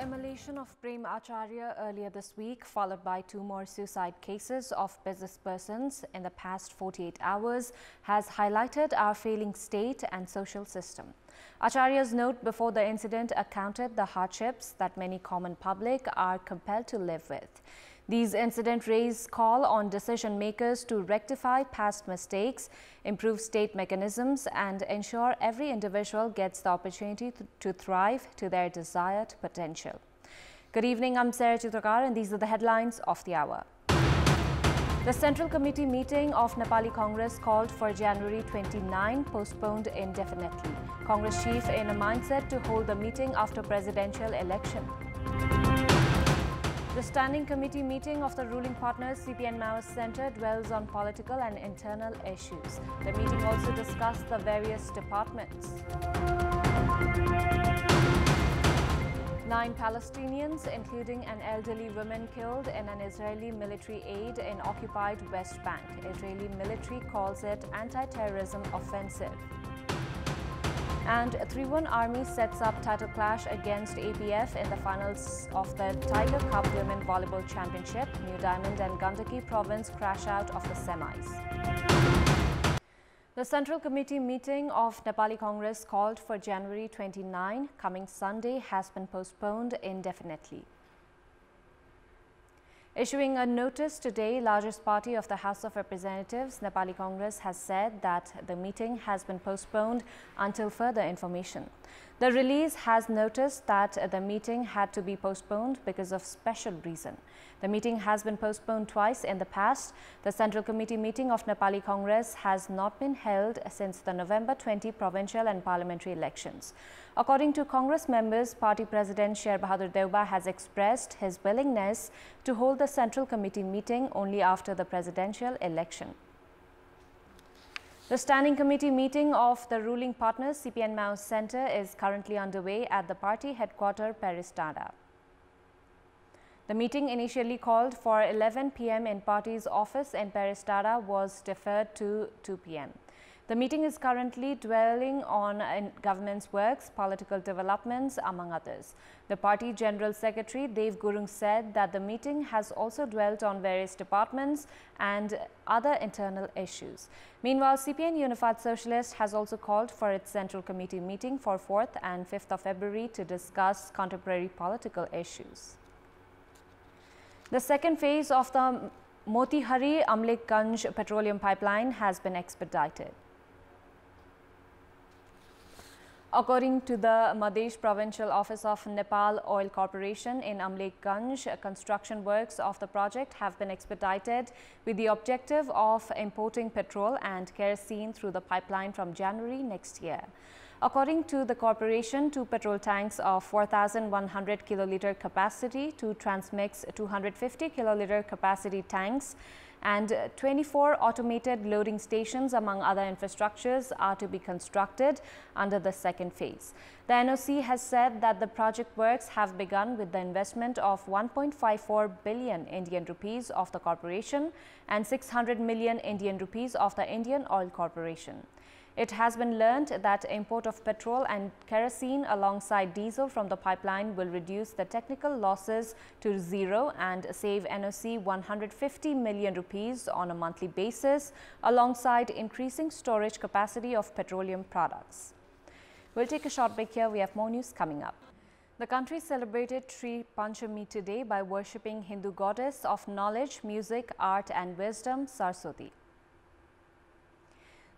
immolation of Prem Acharya earlier this week, followed by 2 more suicide cases of businesspersons in the past 48 hours, has highlighted our failing state and social system. Acharya's note before the incident accounted the hardships that many common public are compelled to live with. These incidents raise call on decision makers to rectify past mistakes, improve state mechanisms, and ensure every individual gets the opportunity to thrive to their desired potential. Good evening, I'm Sarah Chitrakar, and these are the headlines of the hour. The Central Committee meeting of Nepali Congress called for January 29 postponed indefinitely. Congress chief in a mindset to hold the meeting after presidential election. The Standing Committee meeting of the ruling partners CPN Maoist Centre dwells on political and internal issues. The meeting also discussed the various departments. 9 Palestinians, including an elderly woman, killed in an Israeli military aid in occupied West Bank. Israeli military calls it anti-terrorism offensive. And Tribhuvan Army sets up title clash against APF in the finals of the Tiger Cup Women Volleyball Championship. New Diamond and Gandaki province crash out of the semis. The Central Committee meeting of Nepali Congress called for January 29, coming Sunday, has been postponed indefinitely. Issuing a notice today, largest party of the House of Representatives, Nepali Congress, has said that the meeting has been postponed until further information. The release has noticed that the meeting had to be postponed because of special reason. The meeting has been postponed twice in the past. The Central Committee meeting of Nepali Congress has not been held since the November 20 provincial and parliamentary elections. According to Congress members, Party President Sher Bahadur Deuba has expressed his willingness to hold the Central Committee meeting only after the presidential election. The Standing Committee meeting of the ruling partners CPN Maoist Centre is currently underway at the party headquarters, Peristada. The meeting, initially called for 11 p.m. in party's office in Peristada, was deferred to 2 p.m. The meeting is currently dwelling on government's works, political developments, among others. The party General Secretary Dev Gurung said that the meeting has also dwelt on various departments and other internal issues. Meanwhile, CPN Unified Socialist has also called for its Central Committee meeting for 4th and 5th of February to discuss contemporary political issues. The second phase of the Motihari Amlekganj petroleum pipeline has been expedited. According to the Madhya Provincial Office of Nepal Oil Corporation in Amlekganj, construction works of the project have been expedited with the objective of importing petrol and kerosene through the pipeline from January next year. According to the corporation, 2 petrol tanks of 4,100 kiloliter capacity, 2 Transmix 250 kiloliter capacity tanks, and 24 automated loading stations, among other infrastructures, are to be constructed under the second phase. The NOC has said that the project works have begun with the investment of 1.54 billion Indian rupees of the corporation and 600 million Indian rupees of the Indian Oil Corporation. It has been learned that import of petrol and kerosene alongside diesel from the pipeline will reduce the technical losses to zero and save NOC 150 million rupees on a monthly basis, alongside increasing storage capacity of petroleum products. We'll take a short break here. We have more news coming up. The country celebrated Sri Panchami today by worshipping Hindu goddess of knowledge, music, art and wisdom, Saraswati.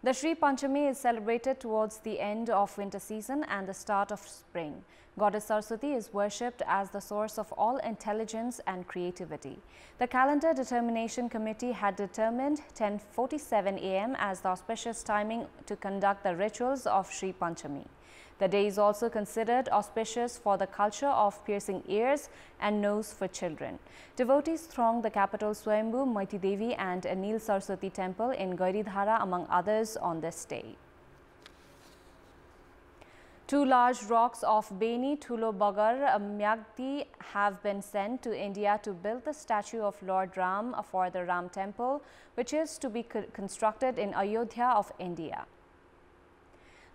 The Sri Panchami is celebrated towards the end of winter season and the start of spring. Goddess Saraswati is worshipped as the source of all intelligence and creativity. The Calendar Determination Committee had determined 10:47 a.m. as the auspicious timing to conduct the rituals of Sri Panchami. The day is also considered auspicious for the culture of piercing ears and nose for children. Devotees throng the capital Swayambhu, Maiti Devi and Anil Saraswati temple in Gairidhara, among others, on this day. 2 large rocks of Beni Thulo Bagar Myagdi have been sent to India to build the statue of Lord Ram for the Ram temple, which is to be constructed in Ayodhya of India.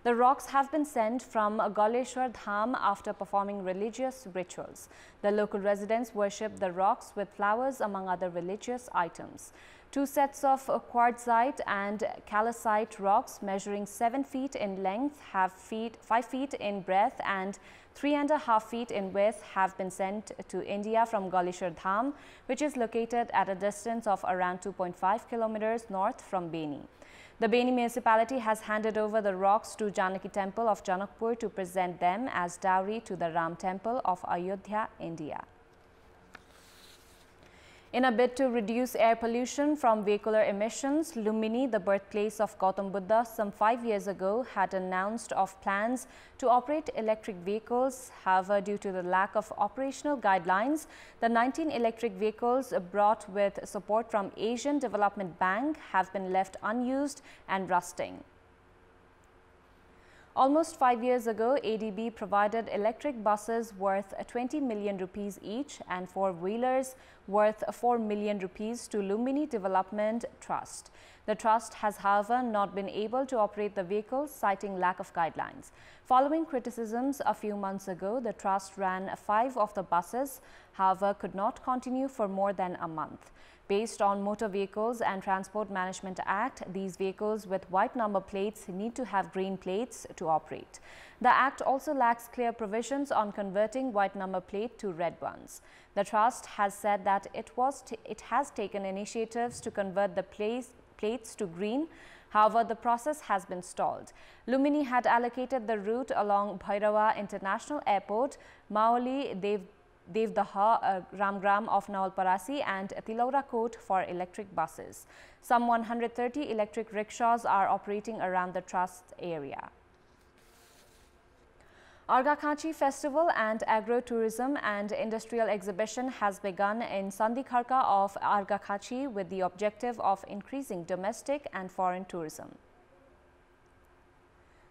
The rocks have been sent from Goleshwar Dham after performing religious rituals. The local residents worship the rocks with flowers among other religious items. 2 sets of quartzite and calcite rocks measuring 7 feet in length, 5 feet in breadth and 3.5 feet in width have been sent to India from Goleshwar Dham, which is located at a distance of around 2.5 kilometers north from Beni. The Beni municipality has handed over the rocks to Janaki Temple of Janakpur to present them as dowry to the Ram Temple of Ayodhya, India. In a bid to reduce air pollution from vehicular emissions, Lumbini, the birthplace of Gautam Buddha, some 5 years ago had announced of plans to operate electric vehicles. However, due to the lack of operational guidelines, the 19 electric vehicles brought with support from Asian Development Bank have been left unused and rusting. Almost 5 years ago, ADB provided electric buses worth 20 million rupees each and 4-wheelers worth 4 million rupees to Lumbini Development Trust. The trust has, however, not been able to operate the vehicles, citing lack of guidelines. Following criticisms a few months ago, the trust ran 5 of the buses, however, could not continue for more than a month. Based on Motor Vehicles and Transport Management Act, these vehicles with white number plates need to have green plates to operate. The Act also lacks clear provisions on converting white number plate to red ones. The trust has said that it has taken initiatives to convert the plates to green. However, the process has been stalled. Lumbini had allocated the route along Bhairava International Airport, Maoli, Devdaha, Ramgram of Nawalparasi and Tilaura Kot for electric buses. Some 130 electric rickshaws are operating around the trust area. Arghakhanchi Festival and Agro-Tourism and Industrial Exhibition has begun in Sandikharka of Arghakhanchi with the objective of increasing domestic and foreign tourism.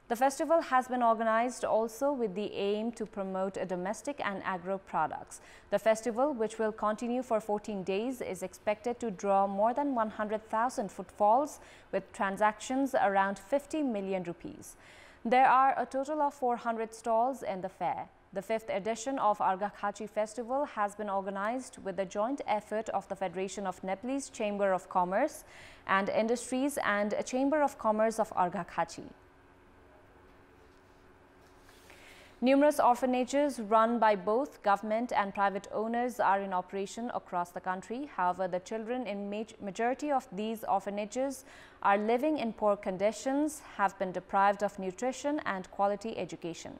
The festival has been organized also with the aim to promote domestic and agro products. The festival, which will continue for 14 days, is expected to draw more than 100,000 footfalls with transactions around 50 million rupees. There are a total of 400 stalls in the fair. The 5th edition of Arghakhanchi Festival has been organized with the joint effort of the Federation of Nepalese Chamber of Commerce and Industries and Chamber of Commerce of Arghakhanchi. Numerous orphanages run by both government and private owners are in operation across the country. However, the children in majority of these orphanages are living in poor conditions, have been deprived of nutrition and quality education.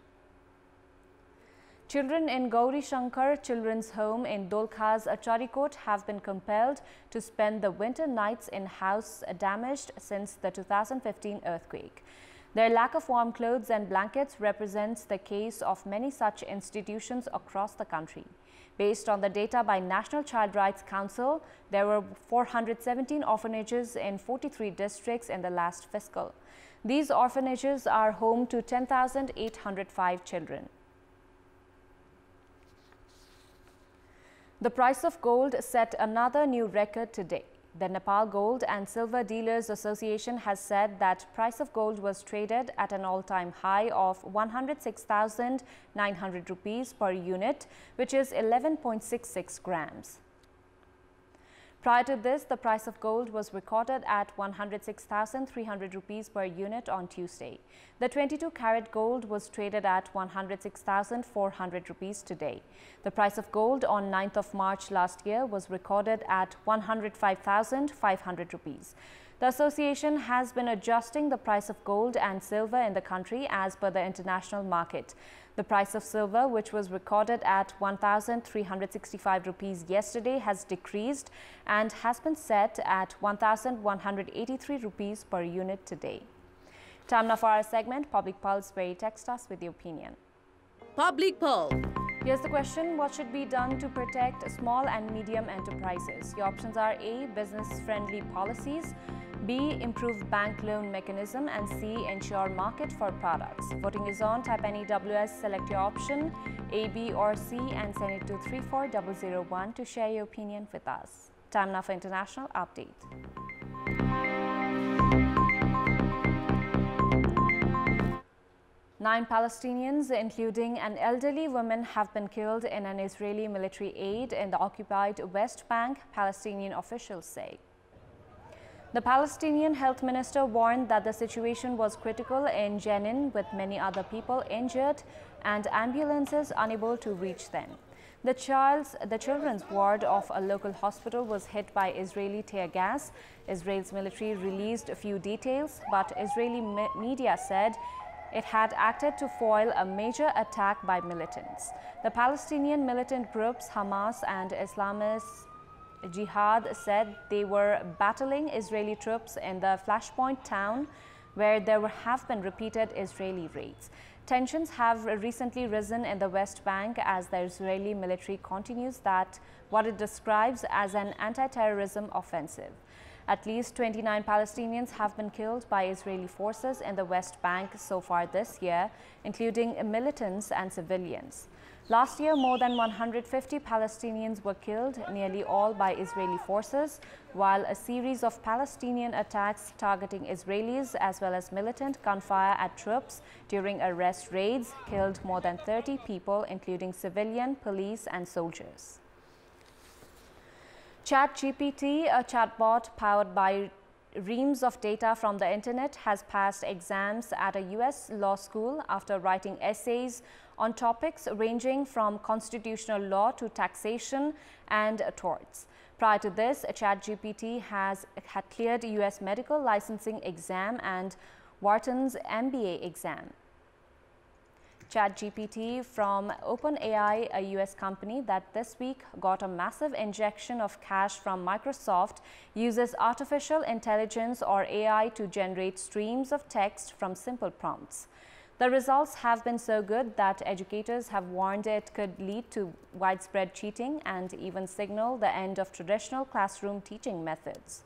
Children in Gauri Shankar Children's Home in Dolkhaz, Charikot have been compelled to spend the winter nights in house damaged since the 2015 earthquake. Their lack of warm clothes and blankets represents the case of many such institutions across the country. Based on the data by National Child Rights Council, there were 417 orphanages in 43 districts in the last fiscal. These orphanages are home to 10,805 children. The price of gold set another new record today. The Nepal Gold and Silver Dealers Association has said that price of gold was traded at an all-time high of 106,900 rupees per unit, which is 11.66 grams. Prior to this, the price of gold was recorded at 106,300 rupees per unit on Tuesday. The 22-carat gold was traded at 106,400 rupees today. The price of gold on 9th of March last year was recorded at 105,500 rupees. The association has been adjusting the price of gold and silver in the country as per the international market. The price of silver, which was recorded at 1,365 rupees yesterday, has decreased and has been set at 1,183 rupees per unit today. Time now for our segment, Public Pulse, where you text us with your opinion. Public Pulse. Here's the question: what should be done to protect small and medium enterprises? Your options are A, business-friendly policies, B, improve bank loan mechanism, and C, ensure market for products. Voting is on. Type any WS, select your option A, B or C and send it to 34001 to share your opinion with us. Time now for international update. 9 Palestinians, including an elderly woman, have been killed in an Israeli military aid in the occupied West Bank, Palestinian officials say. The Palestinian health minister warned that the situation was critical in Jenin, with many other people injured and ambulances unable to reach them. The children's ward of a local hospital was hit by Israeli tear gas. Israel's military released a few details, but Israeli media said it had acted to foil a major attack by militants. The Palestinian militant groups Hamas and Islamist Jihad said they were battling Israeli troops in the Flashpoint town, where there have been repeated Israeli raids. Tensions have recently risen in the West Bank as the Israeli military continues what it describes as an anti-terrorism offensive. At least 29 Palestinians have been killed by Israeli forces in the West Bank so far this year, including militants and civilians. Last year, more than 150 Palestinians were killed, nearly all by Israeli forces, while a series of Palestinian attacks targeting Israelis as well as militant gunfire at troops during arrest raids killed more than 30 people, including civilian, police and soldiers. ChatGPT, a chatbot powered by reams of data from the internet, has passed exams at a US law school after writing essays on topics ranging from constitutional law to taxation and torts. Prior to this, ChatGPT had cleared US medical licensing exam and Wharton's MBA exam. ChatGPT from OpenAI, a US company that this week got a massive injection of cash from Microsoft, uses artificial intelligence or AI to generate streams of text from simple prompts. The results have been so good that educators have warned it could lead to widespread cheating and even signal the end of traditional classroom teaching methods.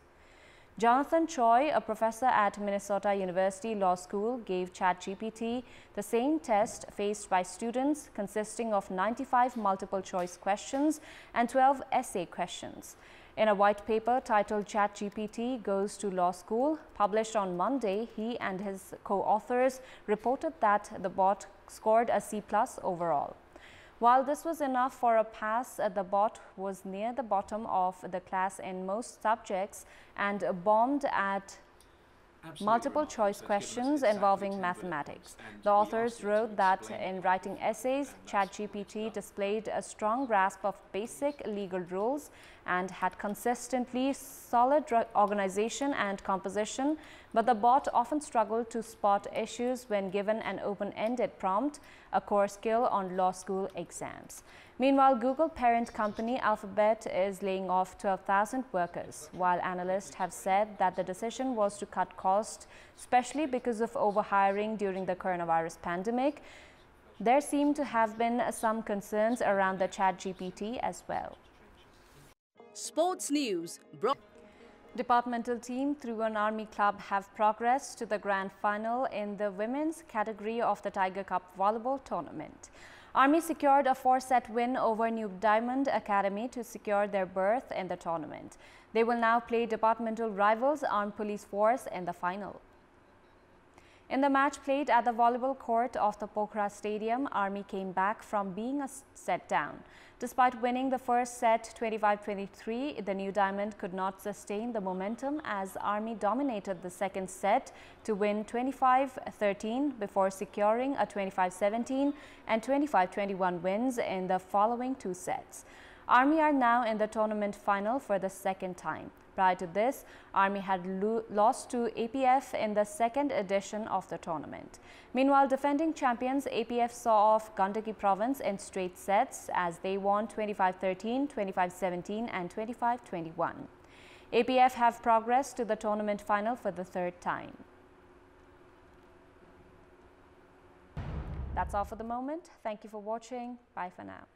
Jonathan Choi, a professor at Minnesota University Law School, gave ChatGPT the same test faced by students, consisting of 95 multiple-choice questions and 12 essay questions. In a white paper titled ChatGPT Goes to Law School, published on Monday, he and his co-authors reported that the bot scored a C+ overall. While this was enough for a pass, the bot was near the bottom of the class in most subjects and bombed at multiple-choice questions involving mathematics. The authors wrote that in writing essays, ChatGPT displayed a strong grasp of basic legal rules and had consistently solid organization and composition, but the bot often struggled to spot issues when given an open-ended prompt, a core skill on law school exams. Meanwhile, Google parent company Alphabet is laying off 12,000 workers, while analysts have said that the decision was to cut costs, especially because of overhiring during the coronavirus pandemic. There seem to have been some concerns around the ChatGPT as well. Sports news. Departmental team through an Army club have progressed to the grand final in the women's category of the Tiger Cup volleyball tournament. Army secured a 4-set win over New Diamond Academy to secure their berth in the tournament. They will now play departmental rivals Armed Police Force in the final. In the match played at the volleyball court of the Pokhara Stadium, Army came back from being a set down. Despite winning the first set 25-23, the New Diamond could not sustain the momentum as Army dominated the second set to win 25-13 before securing a 25-17 and 25-21 wins in the following two sets. Army are now in the tournament final for the second time. Prior to this, Army had lost to APF in the second edition of the tournament. Meanwhile, defending champions APF saw off Gandaki Province in straight sets as they won 25-13, 25-17 and 25-21. APF have progressed to the tournament final for the third time. That's all for the moment. Thank you for watching. Bye for now.